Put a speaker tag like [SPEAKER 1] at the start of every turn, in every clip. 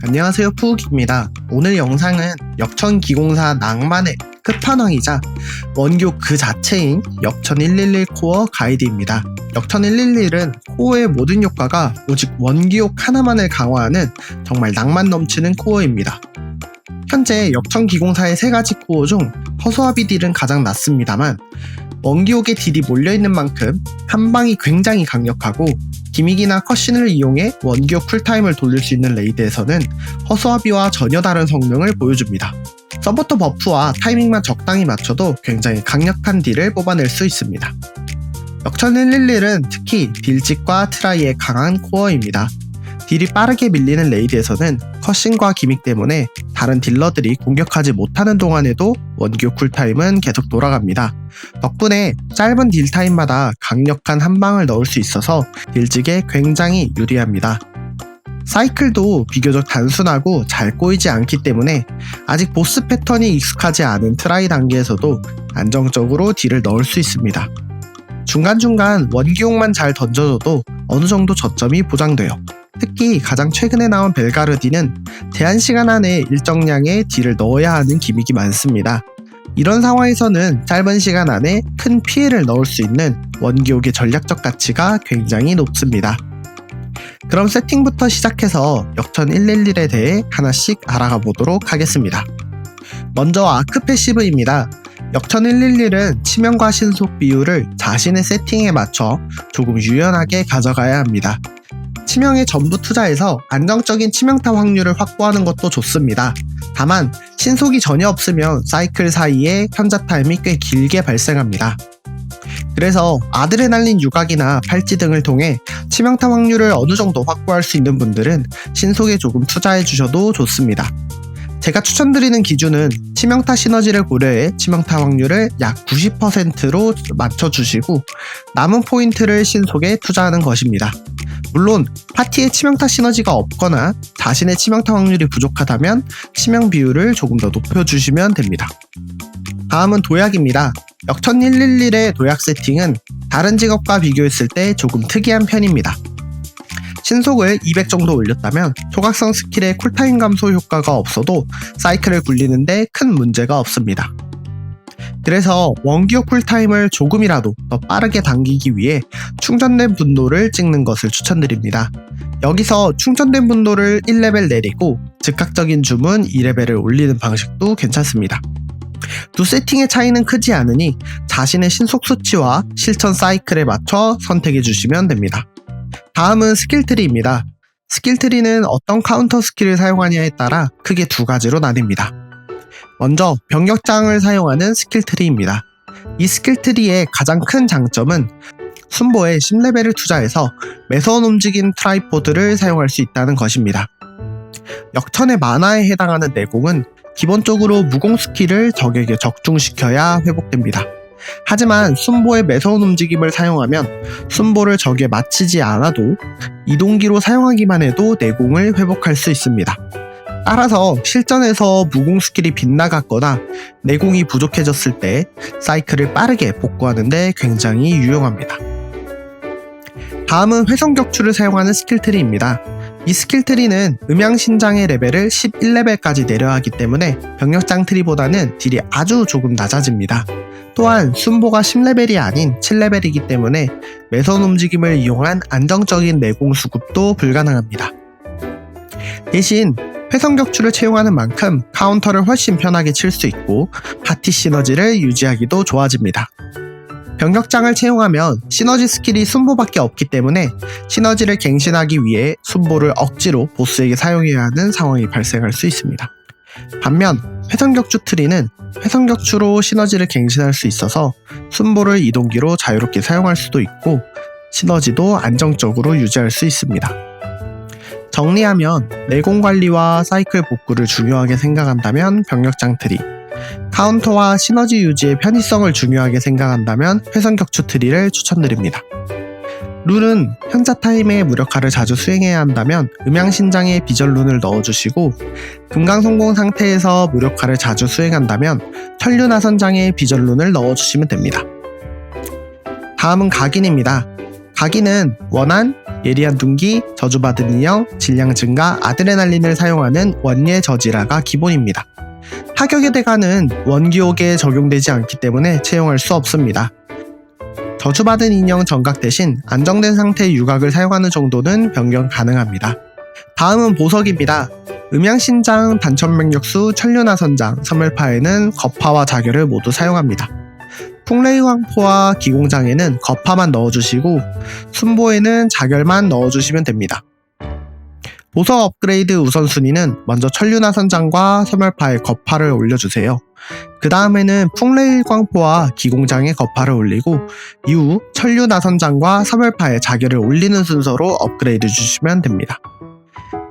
[SPEAKER 1] 안녕하세요, 푸우기입니다. 오늘 영상은 역천 기공사 낭만의 끝판왕이자 원교 그 자체인 역천 111 코어 가이드입니다. 역천 111은 코어의 모든 효과가 오직 원기옥 하나만을 강화하는 정말 낭만 넘치는 코어입니다. 현재 역천 기공사의 3가지 코어 중 허수아비 딜은 가장 낮습니다만 원기옥의 딜이 몰려있는 만큼 한방이 굉장히 강력하고 기믹이나 컷신을 이용해 원기옥 쿨타임을 돌릴 수 있는 레이드에서는 허수아비와 전혀 다른 성능을 보여줍니다. 서포터 버프와 타이밍만 적당히 맞춰도 굉장히 강력한 딜을 뽑아낼 수 있습니다. 역천 111은 특히 딜직과 트라이에 강한 코어입니다. 딜이 빠르게 밀리는 레이드에서는 컷신과 기믹 때문에 다른 딜러들이 공격하지 못하는 동안에도 원기옥 쿨타임은 계속 돌아갑니다. 덕분에 짧은 딜타임마다 강력한 한방을 넣을 수 있어서 딜직에 굉장히 유리합니다. 사이클도 비교적 단순하고 잘 꼬이지 않기 때문에 아직 보스 패턴이 익숙하지 않은 트라이 단계에서도 안정적으로 딜을 넣을 수 있습니다. 중간중간 원기옥만 잘 던져줘도 어느정도 저점이 보장돼요. 특히 가장 최근에 나온 벨가르디는 제한 시간 안에 일정량의 딜을 넣어야 하는 기믹이 많습니다. 이런 상황에서는 짧은 시간 안에 큰 피해를 넣을 수 있는 원기옥의 전략적 가치가 굉장히 높습니다. 그럼 세팅부터 시작해서 역천 111에 대해 하나씩 알아가 보도록 하겠습니다. 먼저 아크 패시브입니다. 역천 111은 치명과 신속 비율을 자신의 세팅에 맞춰 조금 유연하게 가져가야 합니다. 치명에 전부 투자해서 안정적인 치명타 확률을 확보하는 것도 좋습니다. 다만 신속이 전혀 없으면 사이클 사이에 현자 타임이 꽤 길게 발생합니다. 그래서 아드레날린 유각이나 팔찌 등을 통해 치명타 확률을 어느 정도 확보할 수 있는 분들은 신속에 조금 투자해 주셔도 좋습니다. 제가 추천드리는 기준은 치명타 시너지를 고려해 치명타 확률을 약 90%로 맞춰주시고 남은 포인트를 신속에 투자하는 것입니다. 물론 파티에 치명타 시너지가 없거나 자신의 치명타 확률이 부족하다면 치명 비율을 조금 더 높여주시면 됩니다. 다음은 도약입니다. 역천 111의 도약 세팅은 다른 직업과 비교했을 때 조금 특이한 편입니다. 신속을 200 정도 올렸다면 초각성 스킬의 쿨타임 감소 효과가 없어도 사이클을 굴리는데 큰 문제가 없습니다. 그래서 원기옥 쿨타임을 조금이라도 더 빠르게 당기기 위해 충전된 분노를 찍는 것을 추천드립니다. 여기서 충전된 분노를 1레벨 내리고 즉각적인 주문 2레벨을 올리는 방식도 괜찮습니다. 두 세팅의 차이는 크지 않으니 자신의 신속 수치와 실천 사이클에 맞춰 선택해 주시면 됩니다. 다음은 스킬트리입니다. 스킬트리는 어떤 카운터 스킬을 사용하냐에 따라 크게 2가지로 나뉩니다. 먼저 병력장을 사용하는 스킬트리입니다. 이 스킬트리의 가장 큰 장점은 순보에 10레벨을 투자해서 매서운 움직임 트라이포드를 사용할 수 있다는 것입니다. 역천의 만화에 해당하는 내공은 기본적으로 무공 스킬을 적에게 적중시켜야 회복됩니다. 하지만 순보의 매서운 움직임을 사용하면 순보를 적에 맞히지 않아도 이동기로 사용하기만 해도 내공을 회복할 수 있습니다. 따라서 실전에서 무공 스킬이 빗나갔거나 내공이 부족해졌을 때 사이클을 빠르게 복구하는 데 굉장히 유용합니다. 다음은 회성격추를 사용하는 스킬트리입니다. 이 스킬트리는 음양신장의 레벨을 11레벨까지 내려하기 때문에 병력장 트리보다는 딜이 아주 조금 낮아집니다. 또한 순보가 10레벨이 아닌 7레벨이기 때문에 매선 움직임을 이용한 안정적인 내공 수급도 불가능합니다. 대신 회성격추를 채용하는 만큼 카운터를 훨씬 편하게 칠 수 있고 파티 시너지를 유지하기도 좋아집니다. 병력장을 채용하면 시너지 스킬이 순보밖에 없기 때문에 시너지를 갱신하기 위해 순보를 억지로 보스에게 사용해야 하는 상황이 발생할 수 있습니다. 반면 회성격추 트리는 회성격추로 시너지를 갱신할 수 있어서 순보를 이동기로 자유롭게 사용할 수도 있고 시너지도 안정적으로 유지할 수 있습니다. 정리하면 내공 관리와 사이클 복구를 중요하게 생각한다면 병력장 트리, 카운터와 시너지 유지의 편의성을 중요하게 생각한다면 회성격추 트리를 추천드립니다. 룰은 현자 타임에 무력화를 자주 수행해야 한다면 음양신장에 비전룬을 넣어주시고 금강성공 상태에서 무력화를 자주 수행한다면 천륜하선장에 비전룬을 넣어주시면 됩니다. 다음은 각인입니다. 각인은 원한, 예리한 둔기, 저주받은 인형, 질량 증가, 아드레날린을 사용하는 원예 저지라가 기본입니다. 타격의 대가는 원기옥에 적용되지 않기 때문에 채용할 수 없습니다. 저주받은 인형 정각 대신 안정된 상태의 유각을 사용하는 정도는 변경 가능합니다. 다음은 보석입니다. 음양신장, 단천맹력수, 천륜하선장, 섬멸파에는 거파와 자결을 모두 사용합니다. 풍레이황포와 기공장에는 거파만 넣어주시고 순보에는 자결만 넣어주시면 됩니다. 보석 업그레이드 우선순위는 먼저 천륜하선장과 섬멸파에 거파를 올려주세요. 그 다음에는 풍레일광포와 기공장에 거파를 올리고 이후 천륜하선장과 섬멸파에 자결을 올리는 순서로 업그레이드 주시면 됩니다.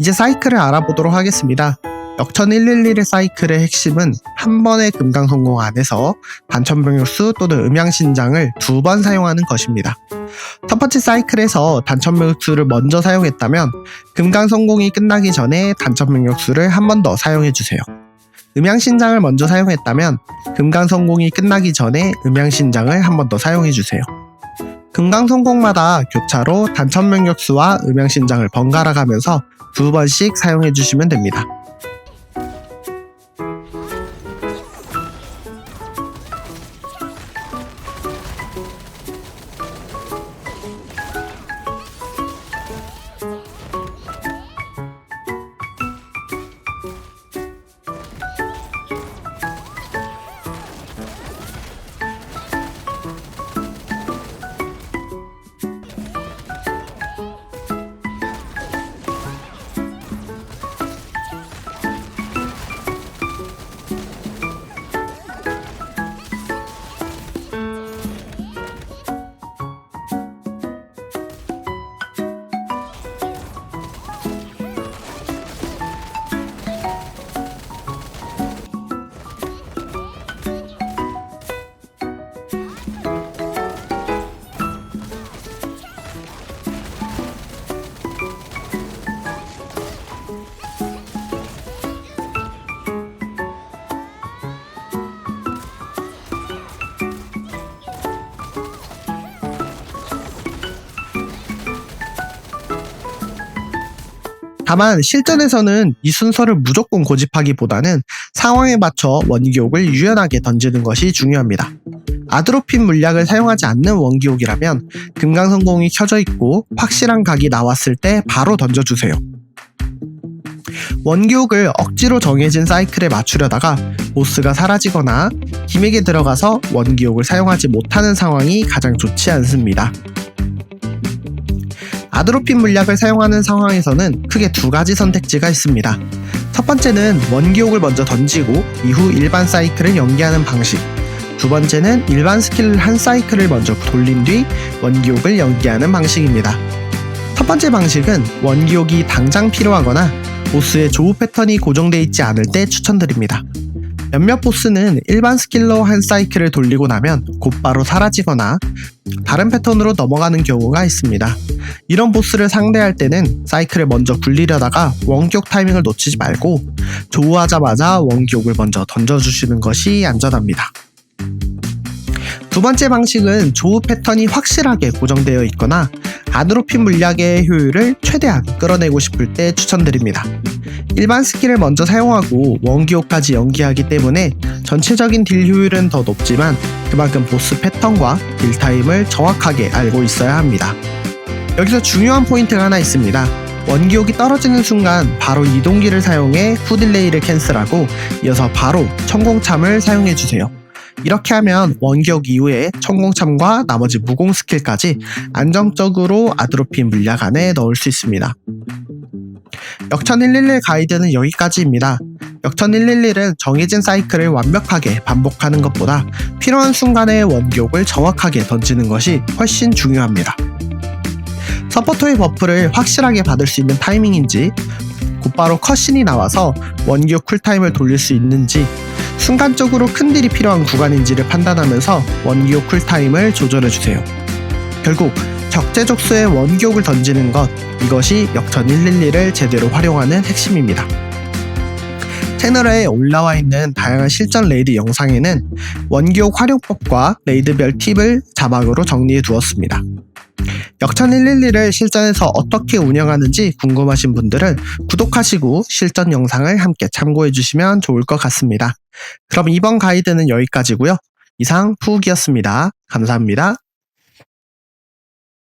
[SPEAKER 1] 이제 사이클을 알아보도록 하겠습니다. 역천 111의 사이클의 핵심은 한 번의 금강 성공 안에서 단천병력수 또는 음양신장을 2번 사용하는 것입니다. 첫 번째 사이클에서 단천병력수를 먼저 사용했다면 금강 성공이 끝나기 전에 단천병력수를 한 번 더 사용해주세요. 음양신장을 먼저 사용했다면 금강 성공이 끝나기 전에 음양신장을 한 번 더 사용해주세요. 금강 성공마다 교차로 단천병력수와 음양신장을 번갈아 가면서 2번씩 사용해주시면 됩니다. 다만 실전에서는 이 순서를 무조건 고집하기보다는 상황에 맞춰 원기옥을 유연하게 던지는 것이 중요합니다. 아드로핀 물약을 사용하지 않는 원기옥이라면 금강성공이 켜져 있고 확실한 각이 나왔을 때 바로 던져주세요. 원기옥을 억지로 정해진 사이클에 맞추려다가 보스가 사라지거나 기믹에 들어가서 원기옥을 사용하지 못하는 상황이 가장 좋지 않습니다. 아드로핀 물약을 사용하는 상황에서는 크게 2가지 선택지가 있습니다. 첫 번째는 원기옥을 먼저 던지고 이후 일반 사이클을 연기하는 방식. 두 번째는 일반 스킬을 한 사이클을 먼저 돌린 뒤 원기옥을 연기하는 방식입니다. 첫 번째 방식은 원기옥이 당장 필요하거나 보스의 조우 패턴이 고정되어 있지 않을 때 추천드립니다. 몇몇 보스는 일반 스킬로 한 사이클을 돌리고 나면 곧바로 사라지거나 다른 패턴으로 넘어가는 경우가 있습니다. 이런 보스를 상대할 때는 사이클을 먼저 굴리려다가 원기옥 타이밍을 놓치지 말고 조우하자마자 원기옥을 먼저 던져주시는 것이 안전합니다. 두 번째 방식은 조우 패턴이 확실하게 고정되어 있거나 아드로핀 물약의 효율을 최대한 끌어내고 싶을 때 추천드립니다. 일반 스킬을 먼저 사용하고 원기옥까지 연기하기 때문에 전체적인 딜 효율은 더 높지만 그만큼 보스 패턴과 딜 타임을 정확하게 알고 있어야 합니다. 여기서 중요한 포인트가 하나 있습니다. 원기옥이 떨어지는 순간 바로 이동기를 사용해 후딜레이를 캔슬하고 이어서 바로 천공참을 사용해주세요. 이렇게 하면 원기옥 이후에 천공참과 나머지 무공 스킬까지 안정적으로 아드로핀 물약 안에 넣을 수 있습니다. 역천 111 가이드는 여기까지입니다. 역천 111은 정해진 사이클을 완벽하게 반복하는 것보다 필요한 순간에 원기옥을 정확하게 던지는 것이 훨씬 중요합니다. 서포터의 버프를 확실하게 받을 수 있는 타이밍인지 곧바로 컷신이 나와서 원기옥 쿨타임을 돌릴 수 있는지 순간적으로 큰 딜이 필요한 구간인지를 판단하면서 원기옥 쿨타임을 조절해주세요. 결국 적재적소에 원기옥을 던지는 것, 이것이 역천 111을 제대로 활용하는 핵심입니다. 채널에 올라와 있는 다양한 실전 레이드 영상에는 원기옥 활용법과 레이드별 팁을 자막으로 정리해 두었습니다. 역천 111을 실전에서 어떻게 운영하는지 궁금하신 분들은 구독하시고 실전 영상을 함께 참고해 주시면 좋을 것 같습니다. 그럼 이번 가이드는 여기까지고요. 이상 푸욱이었습니다. 감사합니다.